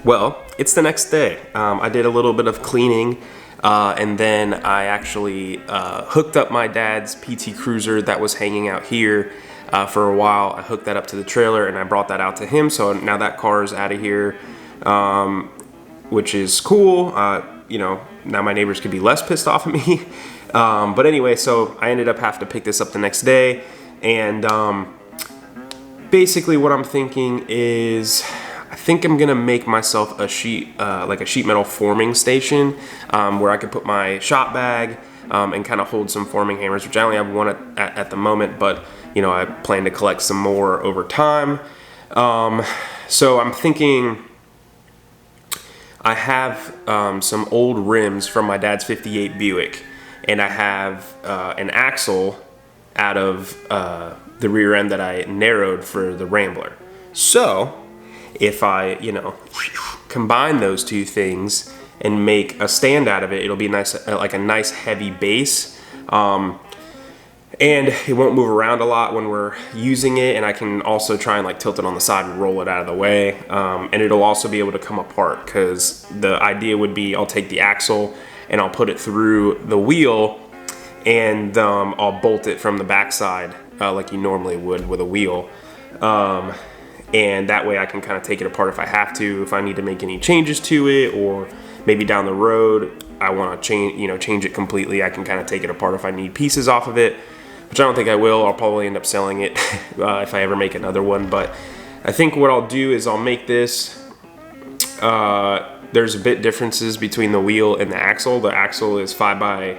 Well, it's the next day. I did a little bit of cleaning, and then I actually hooked up my dad's PT Cruiser that was hanging out here for a while. I hooked that up to the trailer and I brought that out to him, so now that car is out of here, which is cool. You know, now my neighbors could be less pissed off at me. But anyway, so I ended up having to pick this up the next day, and basically what I'm thinking is I think I'm gonna make myself a sheet, like a sheet metal forming station, where I could put my shop bag and kind of hold some forming hammers, which I only have one at the moment, but you know, I plan to collect some more over time. So I'm thinking I have some old rims from my dad's '58 Buick, and I have an axle out of the rear end that I narrowed for the Rambler. So if I, you know, combine those two things and make a stand out of it, it'll be nice, like a nice heavy base, and it won't move around a lot when we're using it, and I can also try and like tilt it on the side and roll it out of the way, and it'll also be able to come apart, because the idea would be I'll take the axle and I'll put it through the wheel, and I'll bolt it from the backside like you normally would with a wheel. And that way I can kind of take it apart if I have to, if I need to make any changes to it, or maybe down the road I want to change it completely. I can kind of take it apart if I need pieces off of it, which I don't think I will. I'll probably end up selling it if I ever make another one. But I think what I'll do is I'll make this, there's a bit differences between the wheel and the axle. The axle is 5 by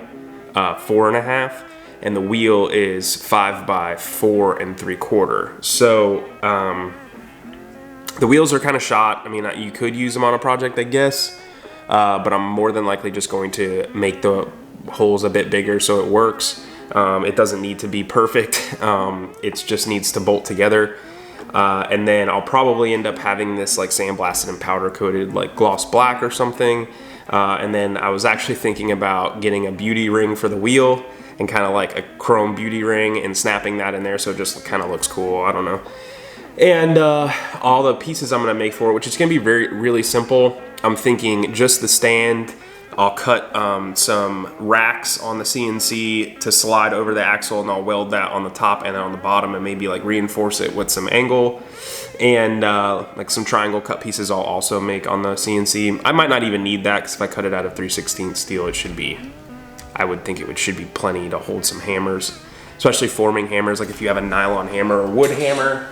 4.5, and the wheel is 5 by 4 3/4. So the wheels are kind of shot. I mean, you could use them on a project, I guess, but I'm more than likely just going to make the holes a bit bigger so it works. It doesn't need to be perfect. It just needs to bolt together. And then I'll probably end up having this like sandblasted and powder coated like gloss black or something. And then I was actually thinking about getting a beauty ring for the wheel, and kind of like a chrome beauty ring, and snapping that in there so it just kind of looks cool. I don't know. And all the pieces I'm gonna make for it, which is gonna be really simple. I'm thinking just the stand. I'll cut some racks on the CNC to slide over the axle, and I'll weld that on the top and then on the bottom, and maybe like reinforce it with some angle. And like some triangle cut pieces I'll also make on the CNC. I might not even need that, because if I cut it out of 3/16 steel, it should be, I would think it should be plenty to hold some hammers, especially forming hammers. Like if you have a nylon hammer or wood hammer,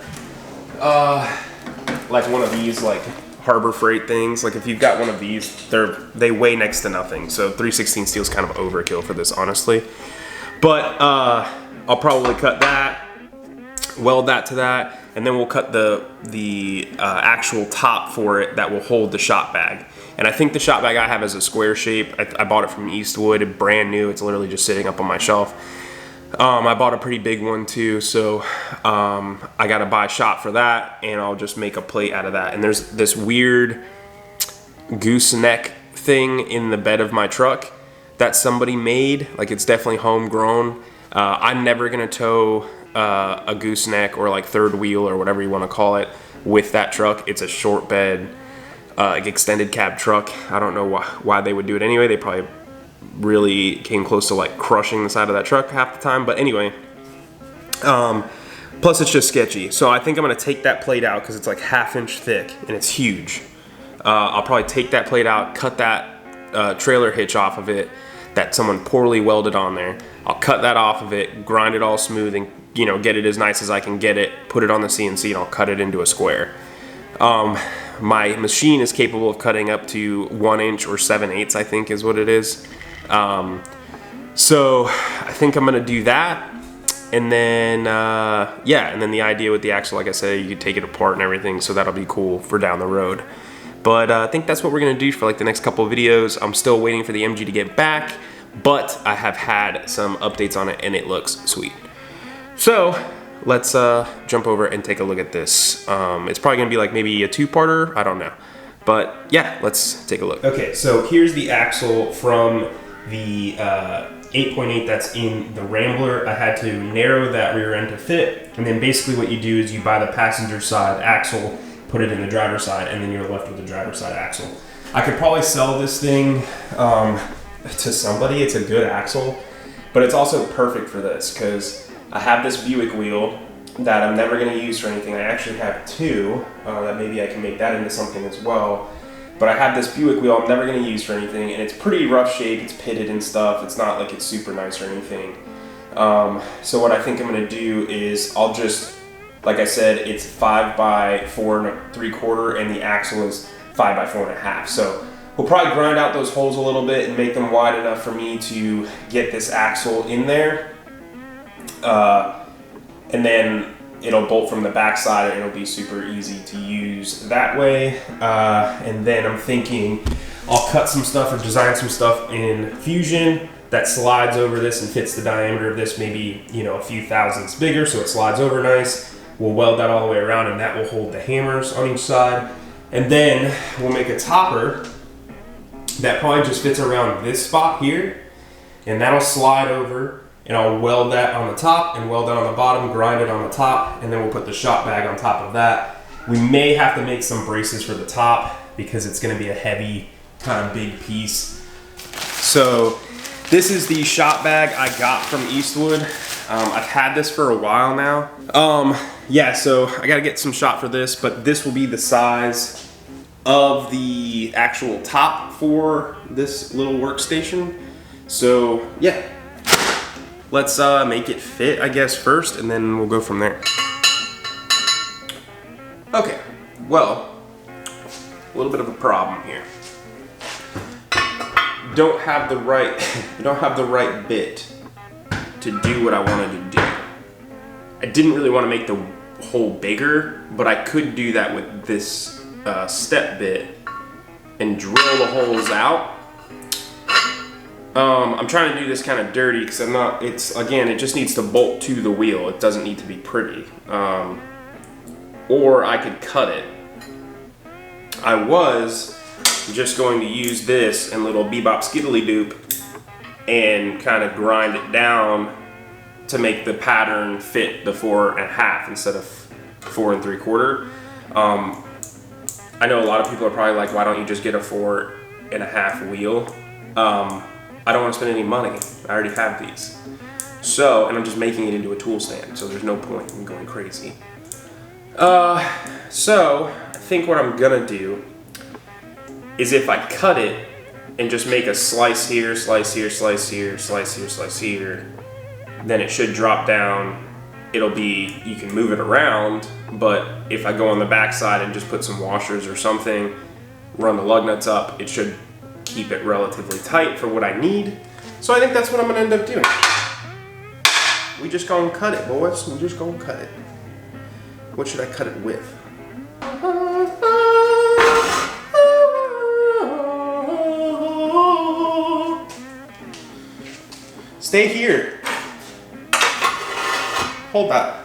like one of these, like Harbor Freight things. Like if you've got one of these, they weigh next to nothing. So 316 steel is kind of overkill for this, honestly. But I'll probably cut that, weld that to that, and then we'll cut the actual top for it that will hold the shop bag. And I think the shop bag I have is a square shape. I bought it from Eastwood, brand new. It's literally just sitting up on my shelf. I bought a pretty big one too, so I gotta buy a shot for that, and I'll just make a plate out of that. And there's this weird gooseneck thing in the bed of my truck that somebody made. Like, it's definitely homegrown. I'm never gonna tow a gooseneck or like third wheel or whatever you want to call it with that truck. It's a short bed, like extended cab truck. I don't know why they would do it anyway. They probably really came close to like crushing the side of that truck half the time. But anyway, plus it's just sketchy. So I think I'm gonna take that plate out because it's like 1/2 inch thick and it's huge. I'll probably take that plate out, cut that trailer hitch off of it that someone poorly welded on there. I'll cut that off of it, grind it all smooth, and get it as nice as I can get it, put it on the CNC, and I'll cut it into a square. My machine is capable of cutting up to 1 inch or 7/8, I think is what it is. So I think I'm gonna do that. And then, and then the idea with the axle, like I said, you could take it apart and everything, so that'll be cool for down the road. But I think that's what we're gonna do for like the next couple of videos. I'm still waiting for the MG to get back, but I have had some updates on it and it looks sweet. So let's jump over and take a look at this. It's probably gonna be like maybe a 2-parter, I don't know. But yeah, let's take a look. Okay, so here's the axle from the 8.8 that's in the Rambler. I had to narrow that rear end to fit, and then basically what you do is you buy the passenger side axle, put it in the driver's side, and then you're left with the driver's side axle. I could probably sell this thing to somebody. It's a good axle, but it's also perfect for this because I have this Buick wheel that I'm never going to use for anything. I actually have 2 that maybe I can make that into something as well. But I have this Buick wheel I'm never going to use for anything, and it's pretty rough shape. It's pitted and stuff. It's not like it's super nice or anything. So what I think I'm going to do is I'll just, like I said, it's 5 by 4 3/4, and the axle is 5 by 4.5. So we'll probably grind out those holes a little bit and make them wide enough for me to get this axle in there. And then it'll bolt from the back side, and it'll be super easy to use that way. And then I'm thinking I'll cut some stuff or design some stuff in Fusion that slides over this and fits the diameter of this, maybe a few thousandths bigger, so it slides over nice. We'll weld that all the way around, and that will hold the hammers on each side. And then we'll make a topper that probably just fits around this spot here, and that'll slide over. And I'll weld that on the top and weld that on the bottom, grind it on the top, and then we'll put the shop bag on top of that. We may have to make some braces for the top because it's gonna be a heavy, kind of big piece. So this is the shop bag I got from Eastwood. I've had this for a while now. Yeah, so I gotta get some shot for this, but this will be the size of the actual top for this little workstation. So yeah. Let's make it fit, I guess, first, and then we'll go from there. Okay, well, a little bit of a problem here. Don't have the right bit to do what I wanted to do. I didn't really want to make the hole bigger, but I could do that with this step bit and drill the holes out. I'm trying to do this kind of dirty because it just needs to bolt to the wheel. It doesn't need to be pretty. Or I could cut it. I was just going to use this and little bebop skiddly doop and kind of grind it down to make the pattern fit the 4.5 instead of 4 3/4. I know a lot of people are probably like, why don't you just get a 4.5 wheel? I don't want to spend any money. I already have these. So, and I'm just making it into a tool stand, so there's no point in going crazy. So, I think what I'm gonna do is if I cut it and just make a slice here, slice here, slice here, slice here, slice here, then it should drop down it'll be, you can move it around, but if I go on the back side and just put some washers or something, run the lug nuts up, it should keep it relatively tight for what I need. So I think that's what I'm gonna end up doing. We just gonna cut it, boys. We just gonna cut it. What should I cut it with? Stay here. Hold that.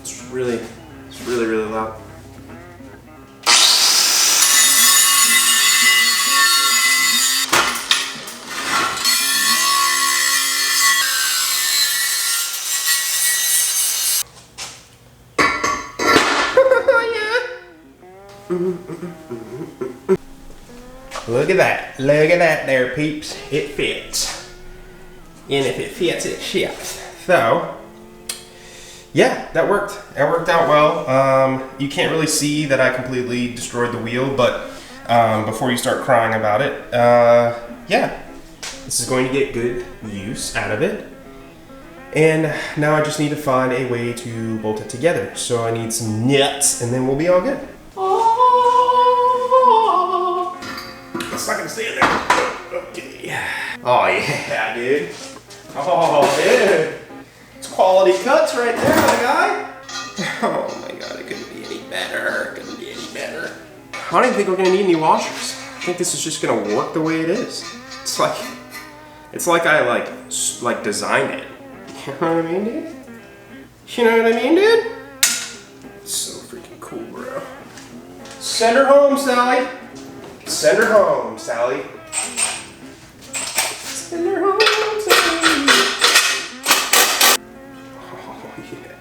It's really loud. Look at that. Look at that there, peeps. It fits. And if it fits, it ships. So, yeah, that worked. That worked out well. You can't really see that I completely destroyed the wheel, but before you start crying about it, yeah, this is going to get good use out of it. And now I just need to find a way to bolt it together. So I need some nuts, and then we'll be all good. It's not gonna stay in there. Okay. Oh yeah, dude. Oh dude. It's quality cuts right there, my guy. Oh my god, it couldn't be any better. It couldn't be any better. I don't even think we're gonna need any washers. I think this is just gonna work the way it is. It's like I like designed it. You know what I mean, dude? You know what I mean, dude? It's so freaking cool, bro. Send her home, Sally. Send her home, Sally. Send her home, Sally. Oh yeah.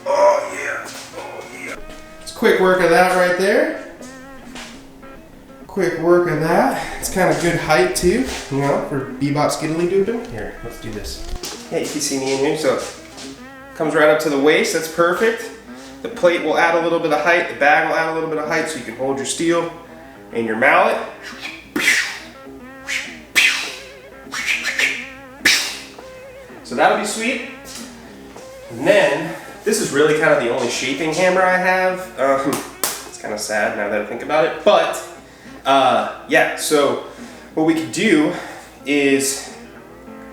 Oh yeah. Oh yeah. It's quick work of that right there. Quick work of that. It's kind of good height too, you know, for bebop skiddly doodle. Here, let's do this. Yeah, you can see me in here, so comes right up to the waist. That's perfect. The plate will add a little bit of height. The bag will add a little bit of height, so you can hold your steel and your mallet. So that'll be sweet. And then this is really kind of the only shaping hammer I have. It's kind of sad now that I think about it, but yeah. So what we could do is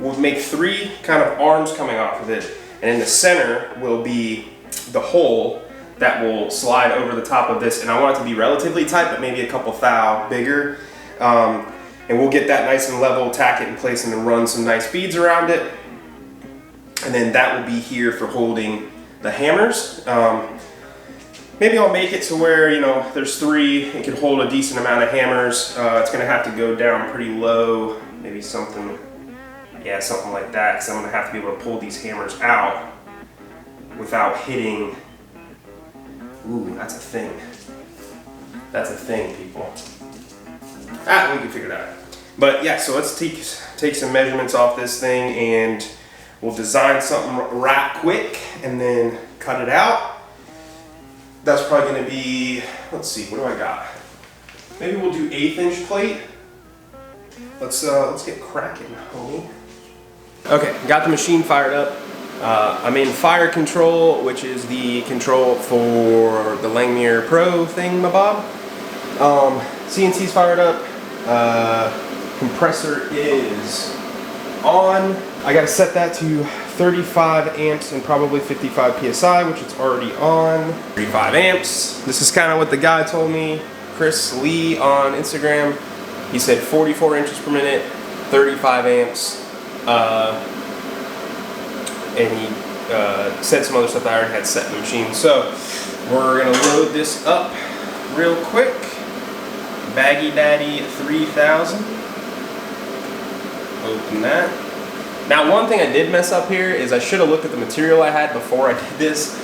we'll make 3 kind of arms coming off of it, and in the center will be the hole that will slide over the top of this, and I want it to be relatively tight, but maybe a couple thou bigger. And we'll get that nice and level, tack it in place, and then run some nice beads around it. And then that will be here for holding the hammers. Maybe I'll make it to where, you know, there's 3, it can hold a decent amount of hammers. It's gonna have to go down pretty low, maybe something, yeah, something like that, because I'm gonna have to be able to pull these hammers out without hitting. Ooh, that's a thing. That's a thing, people. We can figure it out. But yeah, so let's take some measurements off this thing, and we'll design something right quick and then cut it out. That's probably gonna be, let's see, what do I got? Maybe we'll do 1/8 inch plate. Let's get cracking, homie. Okay, got the machine fired up. I'm in fire control, which is the control for the Langmuir Pro thingamabob. CNC's fired up. Compressor is on. I gotta set that to 35 amps and probably 55 PSI, which it's already on. 35 amps. This is kind of what the guy told me, Chris Lee on Instagram. He said 44 inches per minute, 35 amps. And he said some other stuff that I already had set in the machine. So we're gonna load this up real quick. Baggy Daddy 3000. Open that. Now, one thing I did mess up here is I should have looked at the material I had before I did this,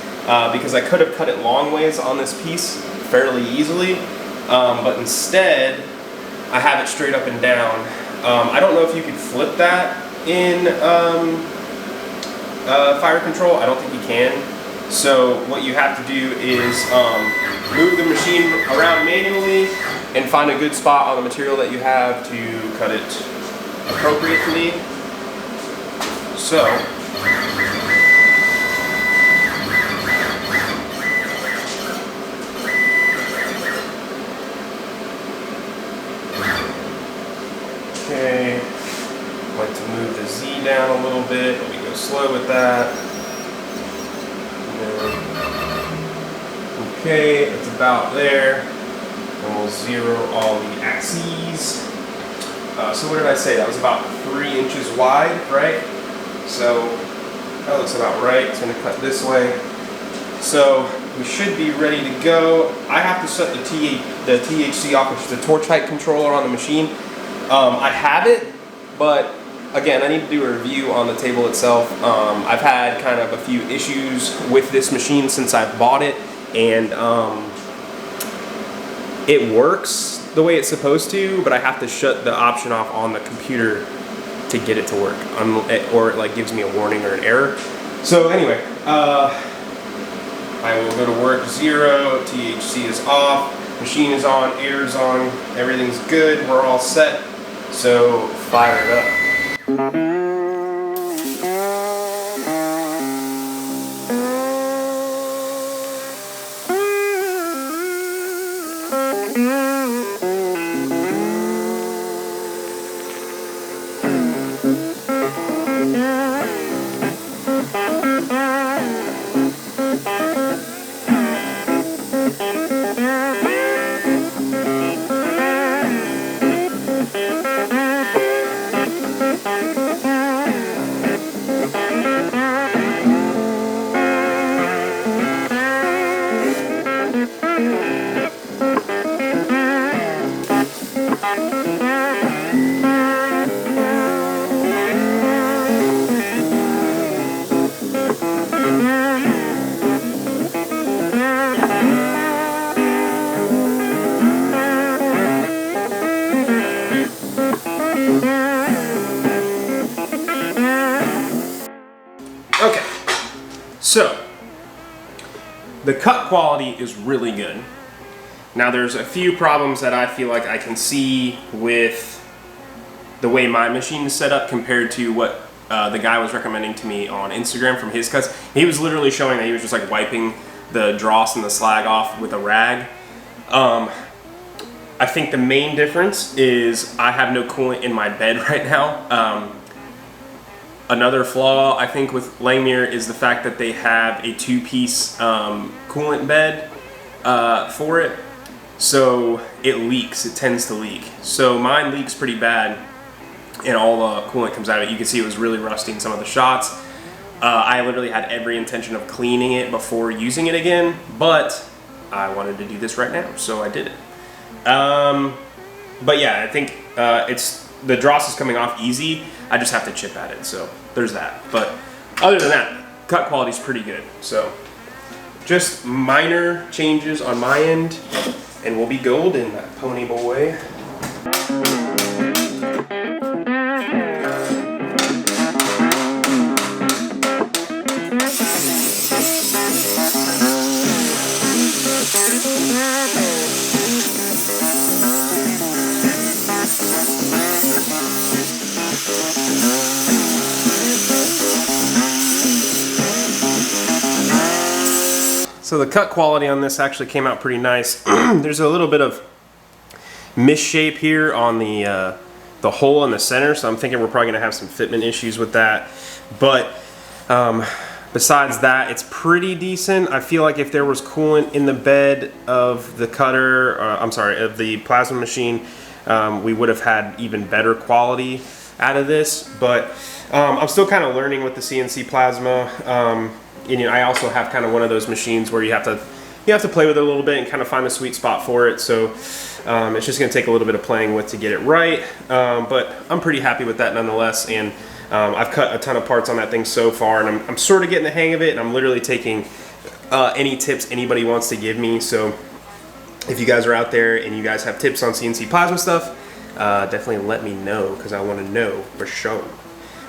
because I could have cut it long ways on this piece fairly easily, but instead I have it straight up and down. I don't know if you could flip that in fire control. I don't think you can. So what you have to do is move the machine around manually and find a good spot on the material that you have to cut it appropriately. So okay, I like to move the Z down a little bit, but we go slow with that. Okay, it's about there. And we'll zero all the axes. So what did I say? That was about 3 inches wide, right? So that looks about right. It's going to cut this way. So we should be ready to go. I have to set the THC off, which is the torch height controller on the machine. I have it, but again, I need to do a review on the table itself. I've had kind of a few issues with this machine since I've bought it, and it works the way it's supposed to, but I have to shut the option off on the computer to get it to work, or it like gives me a warning or an error. So anyway, I will go to work. 0, THC is off, machine is on, air's on, everything's good, we're all set. So fire it up. Okay, so the cut quality is really good. Now there's a few problems that I feel like I can see with the way my machine is set up compared to what the guy was recommending to me on Instagram from his cuts. He was literally showing that he was just like wiping the dross and the slag off with a rag. I think the main difference is I have no coolant in my bed right now. Another flaw I think with Langmuir is the fact that they have a 2-piece coolant bed for it. So it leaks, it tends to leak. So mine leaks pretty bad and all the coolant comes out of it. You can see it was really rusty in some of the shots. I literally had every intention of cleaning it before using it again, but I wanted to do this right now, so I did it. But yeah, I think the dross is coming off easy. I just have to chip at it, so there's that. But other than that, cut quality is pretty good. So just minor changes on my end, and we'll be golden, that pony boy. So the cut quality on this actually came out pretty nice. There's a little bit of misshape here on the hole in the center, so I'm thinking we're probably gonna have some fitment issues with that. But besides that, it's pretty decent. I feel like if there was coolant in the bed of the cutter, of the plasma machine, we would have had even better quality out of this. But I'm still kind of learning with the CNC plasma. And, I also have kind of one of those machines where you have to play with it a little bit and kind of find the sweet spot for it. So it's just going to take a little bit of playing with to get it right. But I'm pretty happy with that nonetheless. And I've cut a ton of parts on that thing so far, and I'm sort of getting the hang of it. And I'm literally taking any tips anybody wants to give me. So if you guys are out there and you guys have tips on CNC plasma stuff, definitely let me know, because I want to know for sure.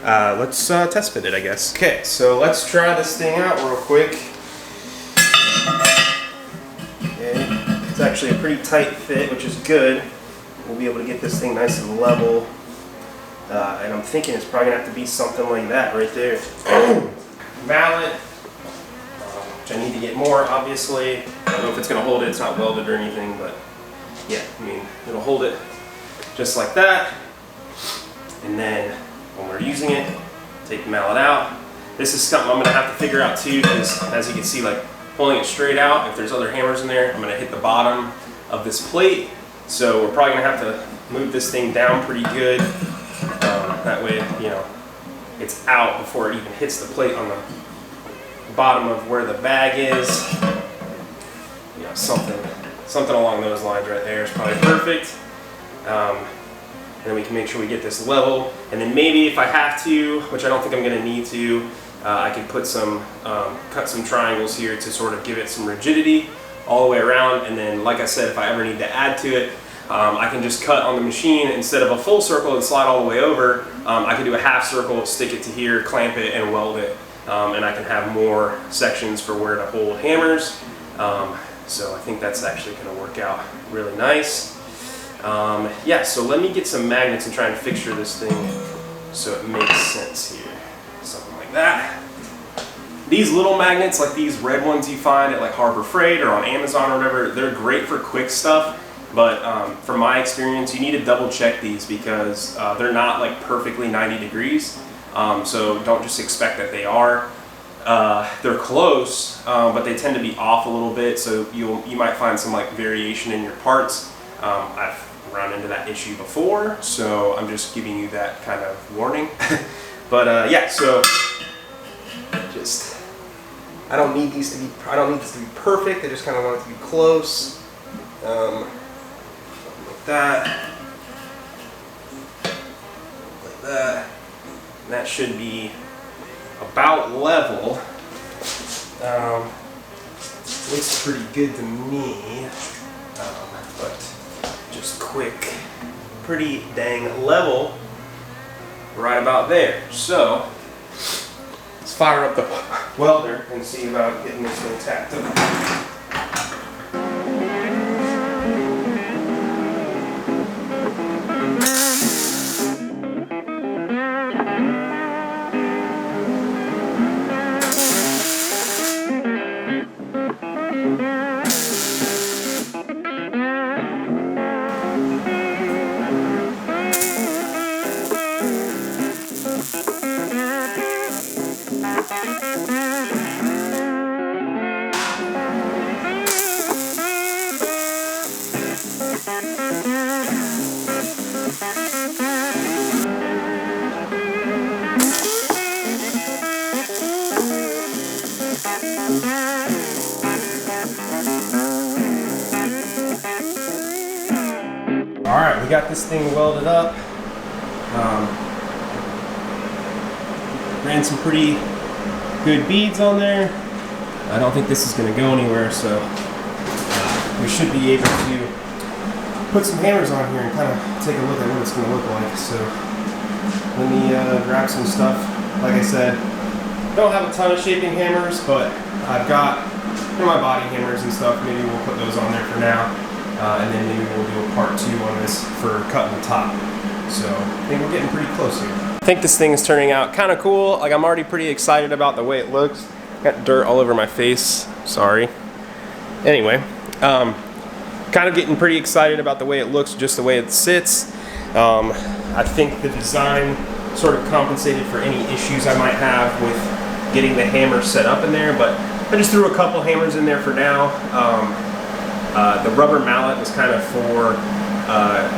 Let's test fit it, I guess. Okay, so let's try this thing out real quick. actually a pretty tight fit, which is good. We'll be able to get this thing nice and level. And I'm thinking it's probably gonna have to be something like that right there. Mallet, which I need to get more, obviously. I don't know if it's gonna hold it, it's not welded or anything, but yeah, I mean, it'll hold it just like that. And then when we're using it, take the mallet out. This is something I'm gonna have to figure out too, because as you can see, like pulling it straight out, if there's other hammers in there, I'm gonna hit the bottom of this plate. So we're probably gonna have to move this thing down pretty good. That way, you know, it's out before it even hits the plate on the bottom of where the bag is. You know, something along those lines right there is probably perfect. And then we can make sure we get this level. And then maybe if I have to, which I don't think I'm gonna need to, I can put some, cut some triangles here to sort of give it some rigidity all the way around. And then, like I said, if I ever need to add to it, I can just cut on the machine instead of a full circle and slide all the way over. I can do a half circle, stick it to here, clamp it, and weld it. And I can have more sections for where to hold hammers. So I think that's actually gonna work out really nice. Yeah, so let me get some magnets and try and fixture this thing so it makes sense here. Something like that. These little magnets, like these red ones you find at like Harbor Freight or on Amazon or whatever, they're great for quick stuff. But from my experience, you need to double check these because they're not like perfectly 90 degrees. So don't just expect that they are. They're close, but they tend to be off a little bit. So you might find some like variation in your parts. I've run into that issue before, so I'm just giving you that kind of warning. But yeah, so just I don't need this to be perfect. I just kind of want it to be close. Like that. Like that. And that should be about level. Looks pretty good to me. But just quick, pretty dang level right about there. So let's fire up the welder and see about getting this thing tacked up. Alright, we got this thing welded up. Ran some pretty good beads on there. I don't think this is going to go anywhere, so we should be able to put some hammers on here and kind of take a look at what it's going to look like. So let me grab some stuff. Like I said, don't have a ton of shaping hammers, but I've got my body hammers and stuff. Maybe we'll put those on there for now. And then maybe we'll do a part 2 on this for cutting the top. So I think we're getting pretty close here. I think this thing is turning out kind of cool. Like, I'm already pretty excited about the way it looks. Got dirt all over my face, sorry. Anyway, kind of getting pretty excited about the way it looks, just the way it sits. I think the design sort of compensated for any issues I might have with getting the hammer set up in there, but I just threw a couple hammers in there for now. The rubber mallet was kind of for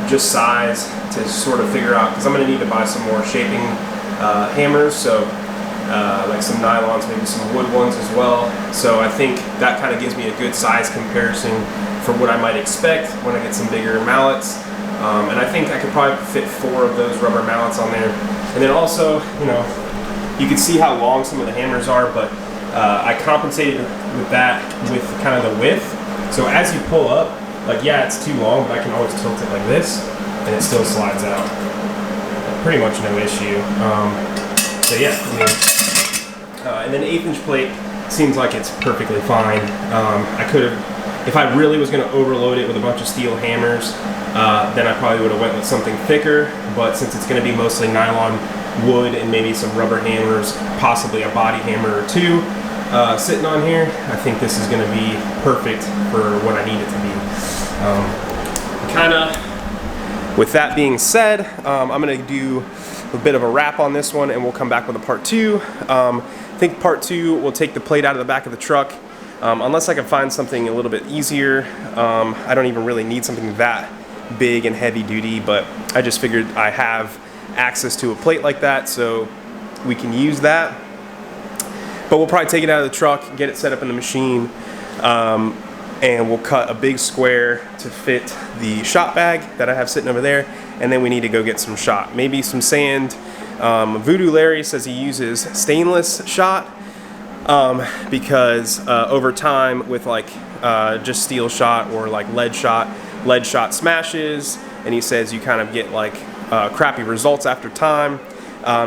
just size to sort of figure out, because I'm going to need to buy some more shaping hammers, so like some nylons, maybe some wood ones as well. So I think that kind of gives me a good size comparison for what I might expect when I get some bigger mallets. And I think I could probably fit 4 of those rubber mallets on there. And then also, you know, you can see how long some of the hammers are, but I compensated with that with kind of the width. So as you pull up, like, yeah, it's too long, but I can always tilt it like this, and it still slides out. Pretty much no issue. So yeah, I mean, and then 1/8 inch plate seems like it's perfectly fine. I could have If I really was going to overload it with a bunch of steel hammers, then I probably would have went with something thicker, but since it's going to be mostly nylon wood and maybe some rubber hammers, possibly a body hammer or two sitting on here, I think this is going to be perfect for what I need it to be. With that being said, I'm going to do a bit of a wrap on this one and we'll come back with a part 2. I think part 2 will take the plate out of the back of the truck. Unless I can find something a little bit easier, I don't even really need something that big and heavy duty, but I just figured I have access to a plate like that, so we can use that. But we'll probably take it out of the truck, get it set up in the machine, and we'll cut a big square to fit the shot bag that I have sitting over there, and then we need to go get some shot, maybe some sand. Voodoo Larry says he uses stainless shot, because over time with like just steel shot or like lead shot smashes, and he says you kind of get like crappy results after time.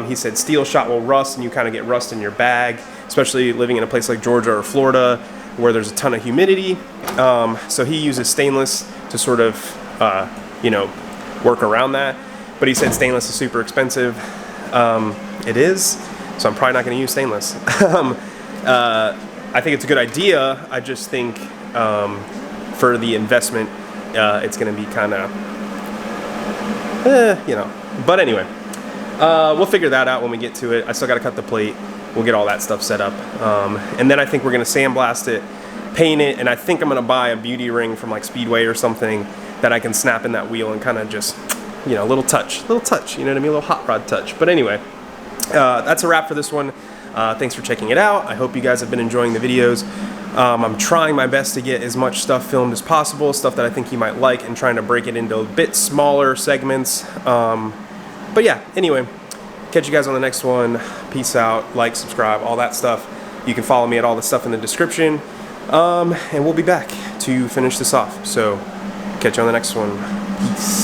He said steel shot will rust and you kind of get rust in your bag, especially living in a place like Georgia or Florida where there's a ton of humidity. So he uses stainless to sort of work around that, but he said stainless is super expensive. It is, so I'm probably not going to use stainless. I think it's a good idea. I just think for the investment, it's going to be kind of, But anyway, we'll figure that out when we get to it. I still got to cut the plate. We'll get all that stuff set up. And then I think we're going to sandblast it, paint it, and I think I'm going to buy a beauty ring from like Speedway or something that I can snap in that wheel and kind of just, a little touch, you know what I mean? A little hot rod touch. But anyway, that's a wrap for this one. Thanks for checking it out. I hope you guys have been enjoying the videos. I'm trying my best to get as much stuff filmed as possible, stuff that I think you might like, and trying to break it into a bit smaller segments. But yeah, anyway, catch you guys on the next one. Peace out, like, subscribe, all that stuff. You can follow me at all the stuff in the description. And we'll be back to finish this off. So catch you on the next one. Peace.